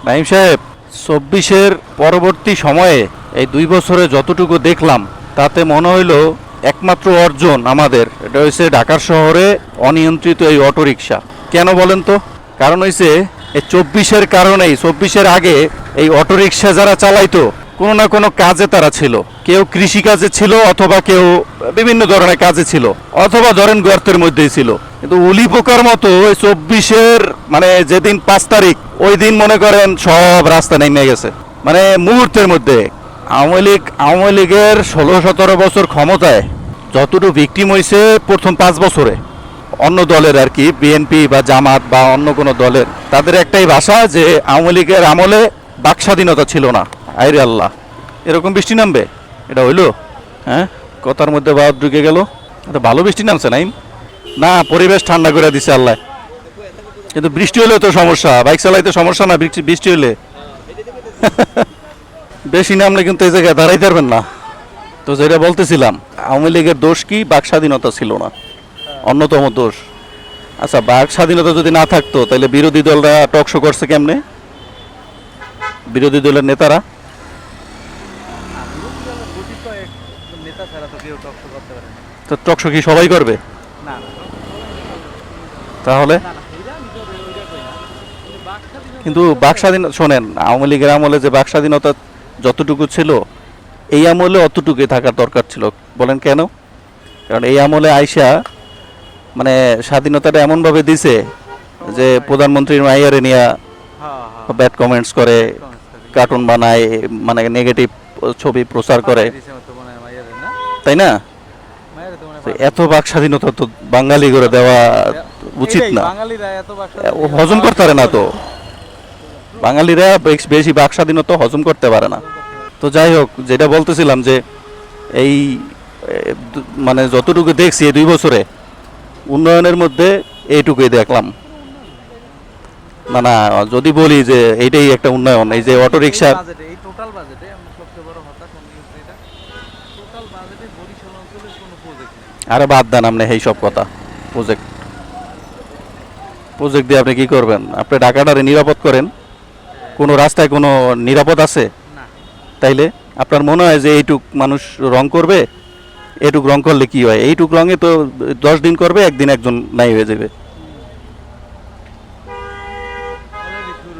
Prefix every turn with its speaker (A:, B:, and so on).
A: নাইম সাহেব, 24-এর পরবর্তী সময়ে এই 2 বছরে যতটুকু দেখলাম তাতে মনে হইলো একমাত্র অর্জন আমাদের এটা হয়েছে ঢাকার শহরে অনিয়ন্ত্রিত এই অটোরিকশা। কেন বলেন তো? কারণ হয়েছে এই 24-এর কারণেই, 24-এর আগে এই অটোরিকশা যারা চালাইতো কোনো না কোনো কাজে তারা ছিল। কেউ কৃষি কাজে ছিল, অথবা কেউ বিভিন্ন ধরনের কাজে ছিল, অথবা ধরেন গর্তের মধ্যেই ছিল। কিন্তু উলি পোকার মতো ওই 24-এর মানে যেদিন 5 তারিখ, ওই দিন মনে করেন সব রাস্তা নেমে গেছে মানে মুহূর্তের মধ্যে। আওয়ামী লীগের 16-17 বছর ক্ষমতায় যতটুকু ভিকটিম হয়েছে প্রথম 5 বছরে অন্য দলের আর কি, বিএনপি বা জামাত বা অন্য কোনো দলের, তাদের একটাই ভাষা যে আওয়ামী লীগের আমলে বাক স্বাধীনতা ছিল না। আইরে আল্লাহ, এরকম বৃষ্টি নামবে? এটা হইলো? হ্যাঁ, কথার মধ্যে বাদ ঢুকে গেল। এটা ভালো বৃষ্টি নামছে নাইম? না, পরিবেশ ঠান্ডা করে দিছে আল্লাহ। কিন্তু বৃষ্টি হলে তো সমস্যা, বাইক চালাইতে সমস্যা না বৃষ্টি হলে? বেশি নামলে কিন্তু এই জায়গায় দাঁড়াইতে পারবেন না। তো যেটা বলতেছিলাম, আওয়ামী লীগের দোষ কি? বাক স্বাধীনতা ছিল না, অন্যতম দোষ। আচ্ছা, বাক স্বাধীনতা যদি না থাকতো তাহলে বিরোধী দলরা টকশো করছে কেমনে? বিরোধী দলের নেতারা তো টকশো কি সবাই করবে? তাহলে কিন্তু বাক স্বাধীনতা, শোনেন, আওয়ামী লীগের আমলে যে বাক স্বাধীনতা যতটুকু ছিল, এই আমলে অতটুকুই থাকার দরকার ছিল। বলেন কেন? কারণ এই আমলে আইসা মানে স্বাধীনতাটা এমনভাবে দিছে যে প্রধানমন্ত্রীর মাইয়ারে নিয়ে ব্যাড কমেন্টস করে, কার্টুন বানায়, মানে নেগেটিভ ছবি প্রচার করে, তাই না? এত বাক স্বাধীনতা তো বাঙালি করে দেওয়া উচিত না। হজম করতে পারে না তো, বাঙালিরা বেশি বাক স্বাধীনতা হজম করতে পারে না। তো যাই হোক, যেটা বলতেছিলাম যে এই মানে যতটুকু দেখছি এই 2 বছরে উন্নয়নের মধ্যে এইটুকুই দেখলাম। না না, যদি বলি যে এইটাই একটা উন্নয়ন, এই যে অটোরিকশা, আরে বাদ দেন আপনি এই সব কথা। প্রজেক্ট প্রজেক্ট দিয়ে আপনি কি করবেন? আপনি ঢাকাটারে নিরাপদ করেন, কোনো রাস্তায় কোনো নিরাপদ আছে? তাইলে আপনার মনে হয় যে এইটুক মানুষ রং করবে? এইটুক রং করলে কি হয়? এইটুক রঙে তো 10 দিন করবে, একদিন একজন নাই হয়ে যাবে।